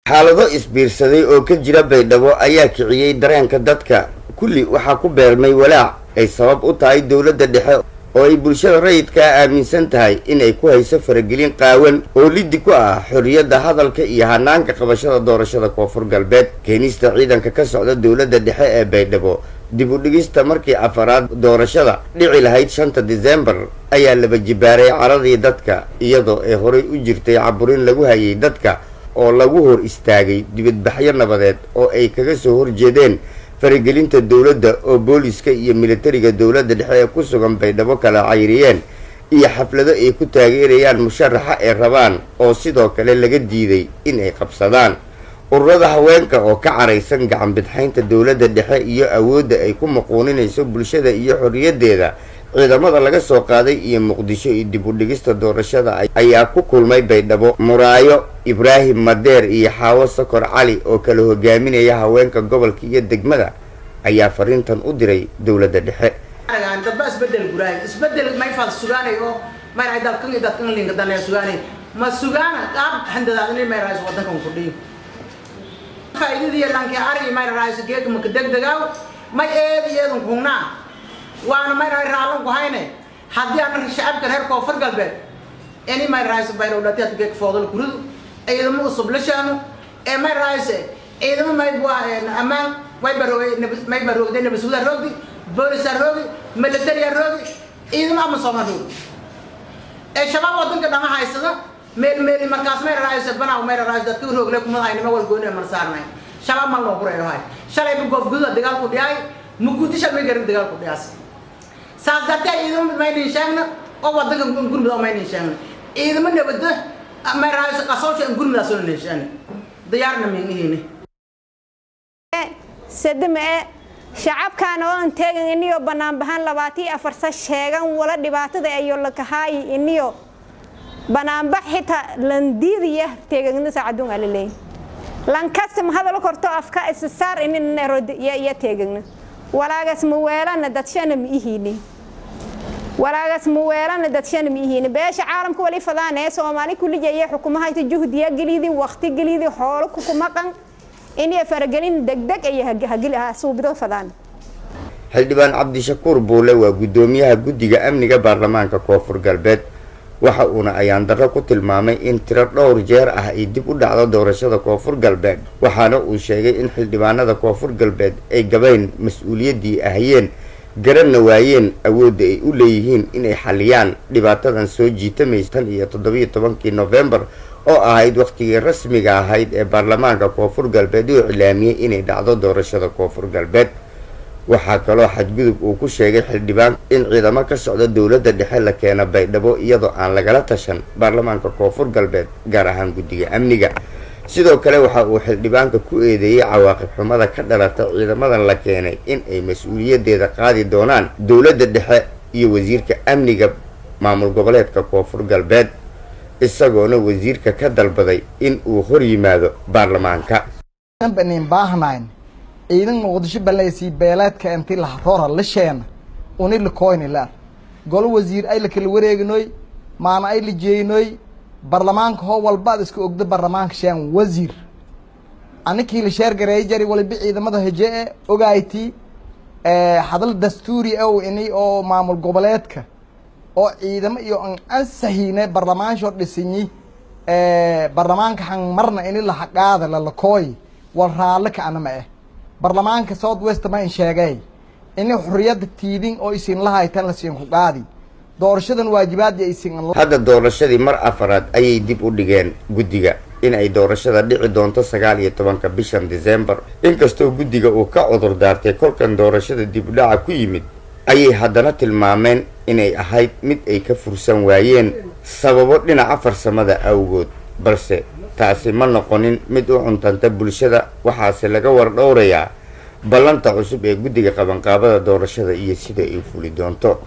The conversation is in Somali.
xaalado isbiirsaday oo ka jira Baydhabo ayaa kiciyay dareenka dadka kulli waxa ku beermay walaac ay sabab u tahay dawladda dhexe oo ay bulshada rayidka aaminsan tahay in ay ku hayso faragelin qaawan oo liddi ku ah xorriyadda hadalka iyo hanaanka qabashada doorashada Koonfur Galbeed. Keenista ciidanka ka socda dawladda dhexe ee Baydhabo dib u dhigista markii afaraad doorashada dhici lahayd 5 December ayaa laba jibaaray caradii dadka iyadoo ay horay u jirtay caburin lagu hayay dadka oo lagu hor istaagay dibadbaxyo nabadeed oo ay kaga soo horjeedeen faragelinta dawladda oo booliska iyo militariga dawladda dhexe ee ku sugan Baydhabo kala cayriyeen iyo xaflado ay ku taageerayaan musharaxa ay rabaan oo sidoo kale laga diiday in ay qabsadaan. ururada haweenka oo ka caraysan gacan bidxaynta dawladda dhexe iyo awoodda ay ku maquuninayso bulshada iyo xorriyadeeda ciidamada laga soo qaaday iyo Muqdisho iyo dib u dhigista doorashada ayaa ku kulmay Baydhabo. Muraayo Ibrahim Madeer iyo Xaawo Sokor Cali oo kala hogaaminaya haweenka gobolka iyo degmada ayaa fariintan u diray dawladda dhexe. isbedel ma faad sugaanayo ma ay dadkan linga danay sugaanay ma sugaana qaab handadaadnay ma raayis wadankan ku dhiyo faa'iidadii lanka ari ma raayis geed ma ka degdegaaw ma eedeedan kuna waana ma raalan ku hayne haddii aan shacabka reer Koonfur Galbeed ani ma raayis bayro dhatiya geed foodal kuridu ciidamo cusub la shaano ee ma raayis ciidamo ma baa amaan way baroogday nabasuuda roogdi بوليس الروبي ملتري الروبي إذا ما مصمموا الشباب وطن كده ما هيصير ميل مركز مير رئيس بنا ومير رئيس دكتور هو لكم ما هاي نمول قوني مرسارنا شباب ما نقول هاي شلي بقف جودة دجال كودياي مقودي شلي بيجرب دجال كودياس سازدتي إذا ما ينشأنا أو وطن كنقول بدو ما ينشأنا إذا ما نبده مير رئيس قصوش نقول بدو سون ينشأنا ديارنا من هنا سدمة shacabkan oo aan teegan iniyo banaan bahan 24 sheegan wala dhibaatada ay la kahay iniyo banaan baxita landiidiya teegan saacadun alilay lan kasam hadal korto afka issaar in neerod ya teegan walaagas ma weelana dadshan ma ihini beesha caalamku wali fadaanay Soomaali kulli jeeyay xukuumaha juhdiya galiidi waqti galiidi xoolo ku maqan إني فرجلين دق أيه هجلها صوبته فدان. حلبان عبد الشكور بوله وجدوميها جدّي أمنية برلمان كوفر قلبت وحقنا أيان دركوا المامي إن ترى رجال أهيدي بود على دورشة كوفر قلبت وحنا وشيء إن حلبان هذا كوفر قلبت أي جبين مسؤولية دي أهين جرن نوايين أود أوليهين إن حاليان لبعضهم سوجي تميزتن هي تضبيط طبعا كي نوفمبر oo ahayd waqtigii rasmiga ahayd ee baarlamaanka Koonfur Galbeed oo ilaamiyay inay dhacdo doorashada Koonfur Galbeed. waxa kale oo xadgudub uu ku sheegay xildhibaan in ciidamo ka socda dawladda dhexe la keena Baydhabo iyadoo aan lagala tashan baarlamaanka Koonfur Galbeed gaar ahaan guddiga amniga. sidoo kale waxa uu xildhibaanka ku eedeeyay cawaaqib xumada ka dhalata ciidamadan la keenay in ay mas'uuliyadeeda qaadi doonaan dawladda dhexe iyo wasiirka amniga maamul goboleedka Koonfur Galbeed isagoona wasiirka ka dalbaday in uu hor yimaado baarlamaanka. Banin baahnayn ciidan Muqdisho baleysii beelaadka intii la roora la sheena uni la kooyni la gol wasiir ay la kala wareegnoy maana ay la jeeynoy baarlamaanka hoo walba isku ogdo baarlamaanka sheen wasiir anakii la sheer gareey jari wala ciidamada hajee ogayti hadal dastuuri oo inay oo maamul goboleedka oo ciidamo iyo aan sahiine barlamaanka dhisinyi barlamaanka han marna in la xaqaada la kooy wal raale ka anama barlamaanka South West ma in sheegay in xurriyada tiidin oo isin lahaytan la siin ku qaadi doorashadan waajibaad ay isin hadda doorashadii mar afaraad ayay dib u dhigeen guddiga in ay doorashada dhici doonto 19 bishan December inkastoo guddiga uu ka cudur daartay kolkan doorashada dib u dhaca ku yimid ayay haddana tilmaameen inay ahayd mid ay ka fursan waayeen sababo dhinaca farsamada awgood balse taasi ma noqonin mid u cuntanta bulshada waxaase laga war dhowrayaa ballanta cusub ee guddiga qabanqaabada doorashada iyo sida ay fuli doonto.